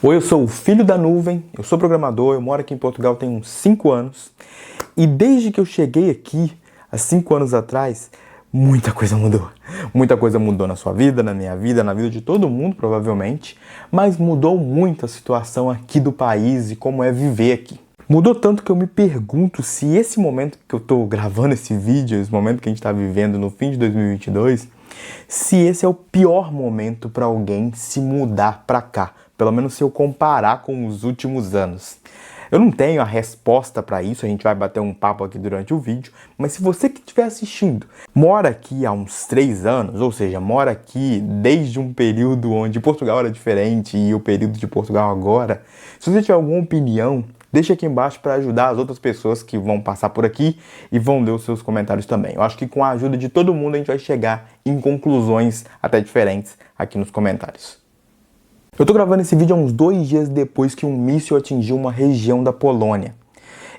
Oi, eu sou o filho da nuvem, eu sou programador, eu moro aqui em Portugal tem uns 5 anos. E desde que eu cheguei aqui, há 5 anos atrás, muita coisa mudou. Muita coisa mudou na sua vida, na minha vida, na vida de todo mundo, provavelmente. Mas mudou muito a situação aqui do país e como é viver aqui. Mudou tanto que eu me pergunto se esse momento que eu tô gravando esse vídeo, esse momento que a gente tá vivendo no fim de 2022, se esse é o pior momento para alguém se mudar para cá. Pelo menos se eu comparar com os últimos anos. Eu não tenho a resposta para isso, a gente vai bater um papo aqui durante o vídeo, mas se você que estiver assistindo mora aqui há uns 3 anos, ou seja, mora aqui desde um período onde Portugal era diferente e o período de Portugal agora, se você tiver alguma opinião, deixa aqui embaixo para ajudar as outras pessoas que vão passar por aqui e vão ler os seus comentários também. Eu acho que com a ajuda de todo mundo a gente vai chegar em conclusões até diferentes aqui nos comentários. Eu tô gravando esse vídeo há uns 2 dias depois que um míssil atingiu uma região da Polônia.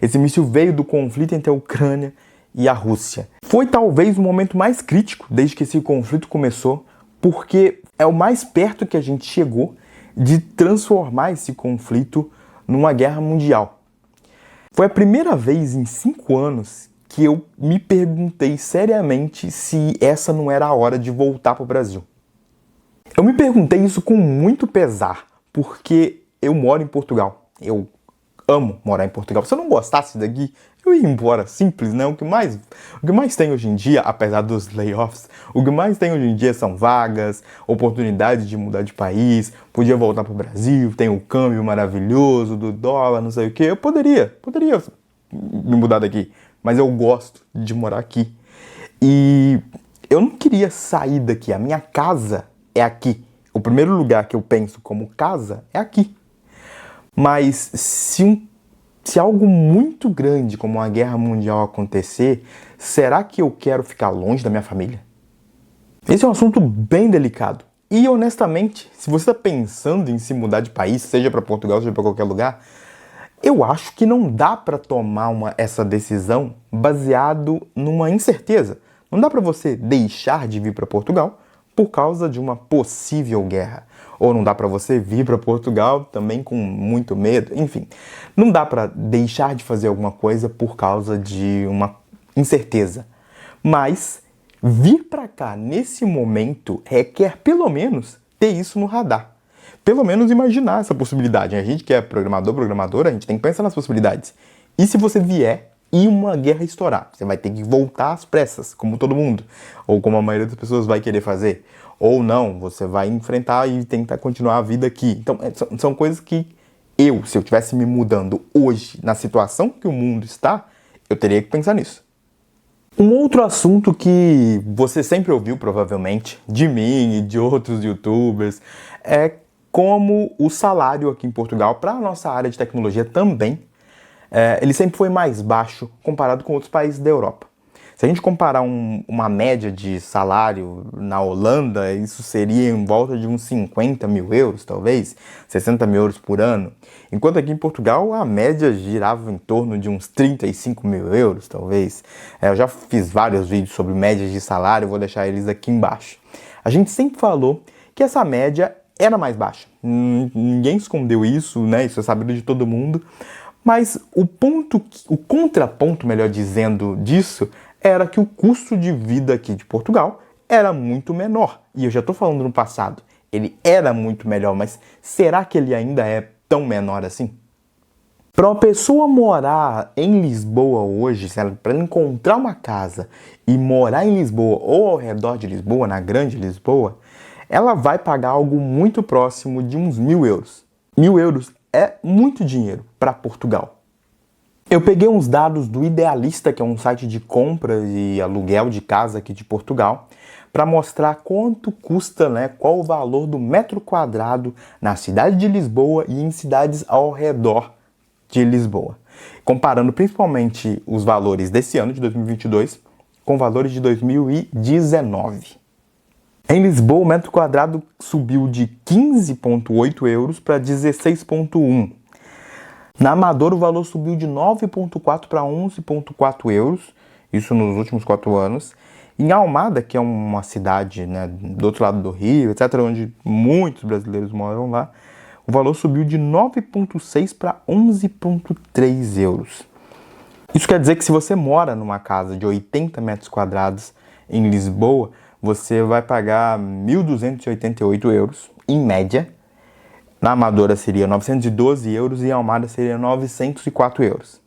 Esse míssil veio do conflito entre a Ucrânia e a Rússia. Foi talvez o momento mais crítico desde que esse conflito começou, porque é o mais perto que a gente chegou de transformar esse conflito numa guerra mundial. Foi a primeira vez em 5 anos que eu me perguntei seriamente se essa não era a hora de voltar para o Brasil. Eu me perguntei isso com muito pesar, porque eu moro em Portugal. Eu amo morar em Portugal. Se eu não gostasse daqui, eu ia embora. Simples, né? O que mais tem hoje em dia, apesar dos layoffs, o que mais tem hoje em dia são vagas, oportunidade de mudar de país, podia voltar para o Brasil, tem o câmbio maravilhoso do dólar, não sei o quê. Eu poderia me mudar daqui, mas eu gosto de morar aqui. E eu não queria sair daqui. A minha casa é aqui. O primeiro lugar que eu penso como casa é aqui. Mas se algo muito grande como uma guerra mundial acontecer, será que eu quero ficar longe da minha família? Esse é um assunto bem delicado. E honestamente, se você está pensando em se mudar de país, seja para Portugal, seja para qualquer lugar, eu acho que não dá para tomar essa decisão baseado numa incerteza. Não dá para você deixar de vir para Portugal por causa de uma possível guerra. Ou não dá para você vir para Portugal também com muito medo. Enfim, não dá para deixar de fazer alguma coisa por causa de uma incerteza. Mas vir para cá nesse momento requer pelo menos ter isso no radar. Pelo menos imaginar essa possibilidade. A gente que é programador, programadora, a gente tem que pensar nas possibilidades. E se você vier e uma guerra estourar? Você vai ter que voltar às pressas, como todo mundo. Ou como a maioria das pessoas vai querer fazer. Ou não, você vai enfrentar e tentar continuar a vida aqui. Então, são coisas que se eu estivesse me mudando hoje, na situação que o mundo está, eu teria que pensar nisso. Um outro assunto que você sempre ouviu, provavelmente, de mim e de outros youtubers, é como o salário aqui em Portugal, para a nossa área de tecnologia também, ele sempre foi mais baixo comparado com outros países da Europa. Se a gente comparar uma média de salário na Holanda, isso seria em volta de uns 50 mil euros, talvez, 60 mil euros por ano. Enquanto aqui em Portugal, a média girava em torno de uns 35 mil euros, talvez. Eu já fiz vários vídeos sobre médias de salário, vou deixar eles aqui embaixo. A gente sempre falou que essa média era mais baixa. Ninguém escondeu isso, né? Isso é sabido de todo mundo. Mas o contraponto, melhor dizendo, disso era que o custo de vida aqui de Portugal era muito menor. E eu já estou falando no passado. Ele era muito melhor, mas será que ele ainda é tão menor assim? Para uma pessoa morar em Lisboa hoje, para encontrar uma casa e morar em Lisboa ou ao redor de Lisboa, na grande Lisboa, ela vai pagar algo muito próximo de uns 1.000 euros. 1.000 euros é muito dinheiro para Portugal. Eu peguei uns dados do Idealista, que é um site de compra e aluguel de casa aqui de Portugal, para mostrar quanto custa, qual o valor do metro quadrado na cidade de Lisboa e em cidades ao redor de Lisboa. Comparando principalmente os valores desse ano, de 2022, com valores de 2019. Em Lisboa, o metro quadrado subiu de 15,8 euros para 16,1. Na Amadora, o valor subiu de 9,4 para 11,4 euros, isso nos últimos 4 anos. Em Almada, que é uma cidade do outro lado do Rio, etc., onde muitos brasileiros moram lá, o valor subiu de 9,6 para 11,3 euros. Isso quer dizer que se você mora numa casa de 80 metros quadrados em Lisboa, você vai pagar 1.288 euros, em média. Na Amadora seria 912 euros e em Almada seria 904 euros.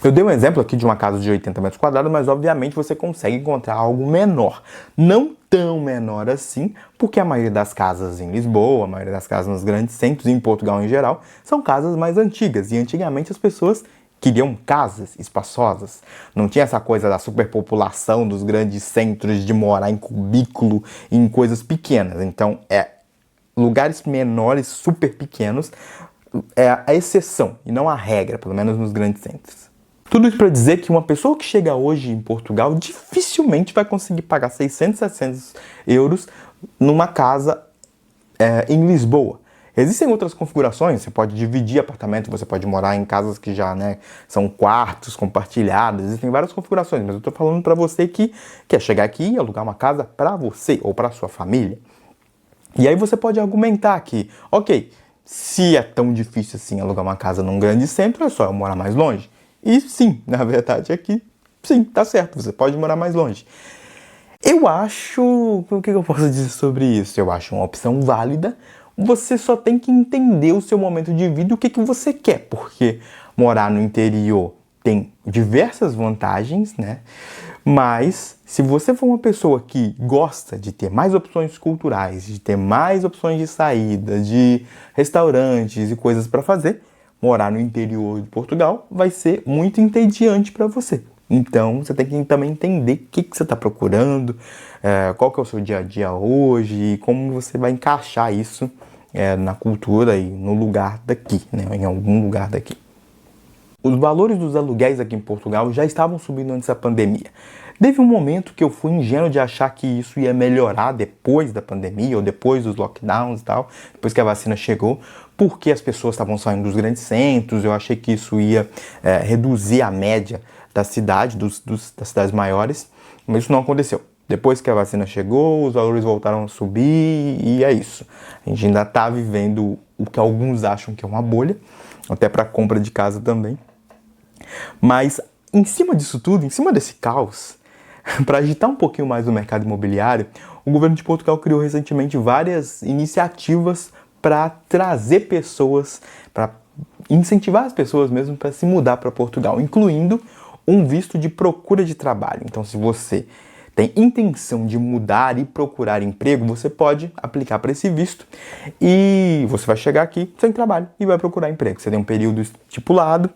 Eu dei um exemplo aqui de uma casa de 80 metros quadrados, mas obviamente você consegue encontrar algo menor. Não tão menor assim, porque a maioria das casas em Lisboa, a maioria das casas nos grandes centros e em Portugal em geral, são casas mais antigas. E antigamente as pessoas queriam casas espaçosas. Não tinha essa coisa da superpopulação dos grandes centros de morar em cubículo e em coisas pequenas. Então, lugares menores, super pequenos, é a exceção e não a regra, pelo menos nos grandes centros. Tudo isso para dizer que uma pessoa que chega hoje em Portugal dificilmente vai conseguir pagar 600, 700 euros numa casa em Lisboa. Existem outras configurações, você pode dividir apartamento, você pode morar em casas que já são quartos compartilhados, existem várias configurações, mas eu estou falando para você que quer chegar aqui e alugar uma casa para você ou para sua família. E aí você pode argumentar que, ok, se é tão difícil assim alugar uma casa num grande centro, é só eu morar mais longe. E sim, na verdade é que sim, tá certo, você pode morar mais longe. Eu acho, o que eu posso dizer sobre isso? Eu acho uma opção válida. Você só tem que entender o seu momento de vida e o que você quer, porque morar no interior tem diversas vantagens, né? Mas se você for uma pessoa que gosta de ter mais opções culturais, de ter mais opções de saída, de restaurantes e coisas para fazer, morar no interior de Portugal vai ser muito entediante para você. Então, você tem que também entender o que você está procurando, qual que é o seu dia a dia hoje e como você vai encaixar isso na cultura e no lugar daqui, né? Em algum lugar daqui. Os valores dos aluguéis aqui em Portugal já estavam subindo antes da pandemia. Teve um momento que eu fui ingênuo de achar que isso ia melhorar depois da pandemia ou depois dos lockdowns e tal, depois que a vacina chegou, porque as pessoas estavam saindo dos grandes centros, eu achei que isso ia reduzir a média da cidade, das cidades maiores, mas isso não aconteceu. Depois que a vacina chegou, os valores voltaram a subir e é isso. A gente ainda está vivendo o que alguns acham que é uma bolha, até para compra de casa também. Mas em cima disso tudo, em cima desse caos, para agitar um pouquinho mais o mercado imobiliário, o governo de Portugal criou recentemente várias iniciativas para trazer pessoas, para incentivar as pessoas mesmo para se mudar para Portugal, incluindo um visto de procura de trabalho. Então, se você tem intenção de mudar e procurar emprego, você pode aplicar para esse visto e você vai chegar aqui sem trabalho e vai procurar emprego. Você tem um período estipulado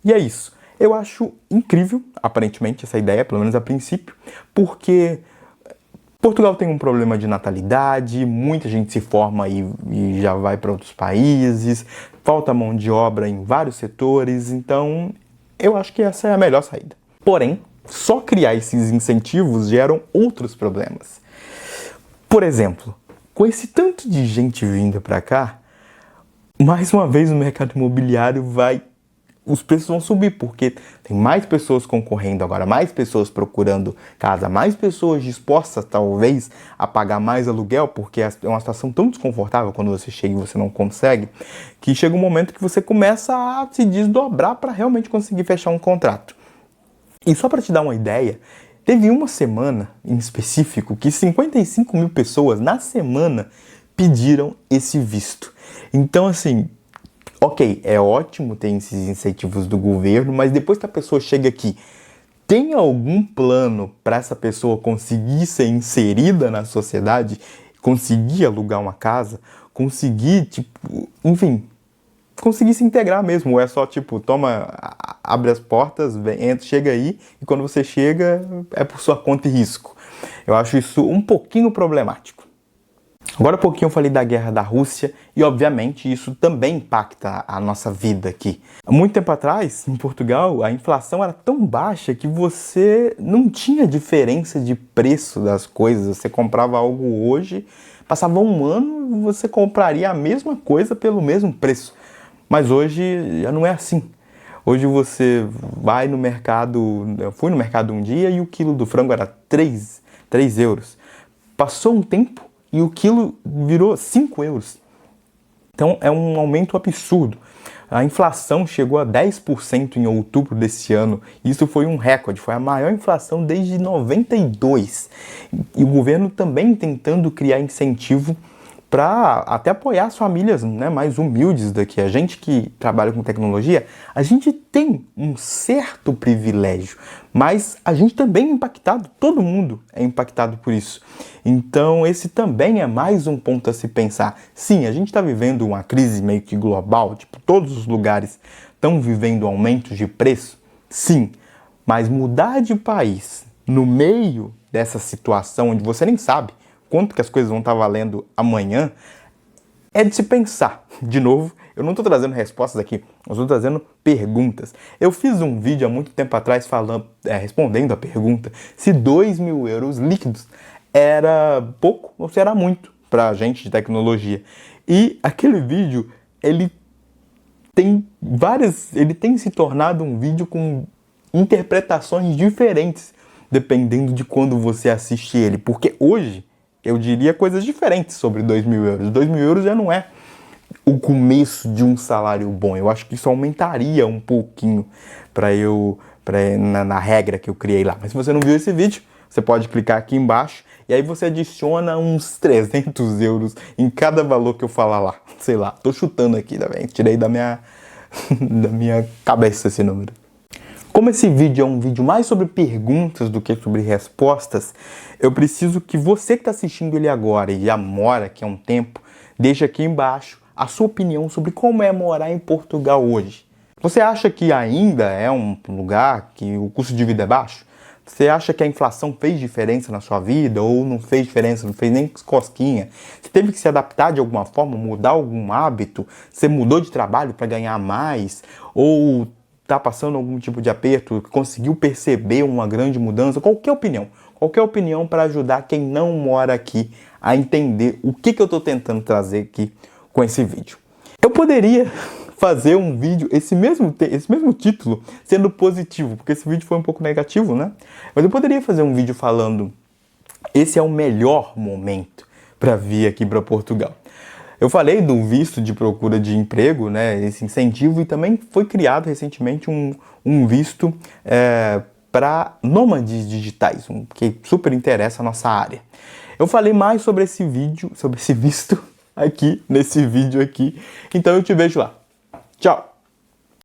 e é isso. Eu acho incrível, aparentemente, essa ideia, pelo menos a princípio, porque Portugal tem um problema de natalidade, muita gente se forma e já vai para outros países, falta mão de obra em vários setores, então eu acho que essa é a melhor saída. Porém, só criar esses incentivos geram outros problemas. Por exemplo, com esse tanto de gente vindo para cá, mais uma vez o mercado imobiliário os preços vão subir, porque tem mais pessoas concorrendo agora, mais pessoas procurando casa, mais pessoas dispostas, talvez, a pagar mais aluguel, porque é uma situação tão desconfortável quando você chega e você não consegue, que chega um momento que você começa a se desdobrar para realmente conseguir fechar um contrato. E só para te dar uma ideia, teve uma semana em específico que 55 mil pessoas na semana pediram esse visto. Então, assim, ok, é ótimo ter esses incentivos do governo, mas depois que a pessoa chega aqui, tem algum plano para essa pessoa conseguir ser inserida na sociedade, conseguir alugar uma casa, conseguir, conseguir se integrar mesmo? Ou é só, abre as portas, entra, chega aí, e quando você chega, é por sua conta e risco. Eu acho isso um pouquinho problemático. Agora há pouquinho eu falei da guerra da Rússia e, obviamente, isso também impacta a nossa vida aqui. Há muito tempo atrás, em Portugal, a inflação era tão baixa que você não tinha diferença de preço das coisas. Você comprava algo hoje, passava um ano e você compraria a mesma coisa pelo mesmo preço. Mas hoje já não é assim. Hoje você vai no mercado, eu fui no mercado um dia e o quilo do frango era 3 euros. Passou um tempo e o quilo virou 5 euros. Então é um aumento absurdo. A inflação chegou a 10% em outubro desse ano. Isso foi um recorde, foi a maior inflação desde 92. E o governo também tentando criar incentivo para até apoiar as famílias, né, mais humildes daqui. A gente que trabalha com tecnologia, a gente tem um certo privilégio, mas a gente também é impactado, todo mundo é impactado por isso. Então esse também é mais um ponto a se pensar. Sim, a gente está vivendo uma crise meio que global, tipo, todos os lugares estão vivendo aumentos de preço, sim, mas mudar de país no meio dessa situação onde você nem sabe quanto que as coisas vão estar valendo amanhã, é de se pensar. De novo, eu não estou trazendo respostas aqui, eu estou trazendo perguntas. Eu fiz um vídeo há muito tempo atrás respondendo a pergunta se 2.000 euros líquidos era pouco ou se era muito para a gente de tecnologia. E aquele vídeo, ele tem se tornado um vídeo com interpretações diferentes, dependendo de quando você assiste ele. Porque hoje, eu diria coisas diferentes sobre 2.000 euros. 2.000 euros já não é o começo de um salário bom. Eu acho que isso aumentaria um pouquinho na regra que eu criei lá. Mas se você não viu esse vídeo, você pode clicar aqui embaixo e aí você adiciona uns 300 euros em cada valor que eu falar lá. Sei lá, tô chutando aqui, tá bem? Tirei da minha cabeça esse número. Como esse vídeo é um vídeo mais sobre perguntas do que sobre respostas, eu preciso que você que está assistindo ele agora e já mora aqui há um tempo, deixe aqui embaixo a sua opinião sobre como é morar em Portugal hoje. Você acha que ainda é um lugar que o custo de vida é baixo? Você acha que a inflação fez diferença na sua vida ou não fez diferença, não fez nem cosquinha? Você teve que se adaptar de alguma forma, mudar algum hábito? Você mudou de trabalho para ganhar mais? Ou está passando algum tipo de aperto, conseguiu perceber uma grande mudança? Qualquer opinião para ajudar quem não mora aqui a entender o que eu estou tentando trazer aqui com esse vídeo. Eu poderia fazer um vídeo, esse mesmo título, sendo positivo, porque esse vídeo foi um pouco negativo, né? Mas eu poderia fazer um vídeo falando, esse é o melhor momento para vir aqui para Portugal. Eu falei do visto de procura de emprego, né, esse incentivo, e também foi criado recentemente um visto para nômades digitais, que super interessa a nossa área. Eu falei mais sobre esse visto aqui, nesse vídeo aqui, então eu te vejo lá. Tchau!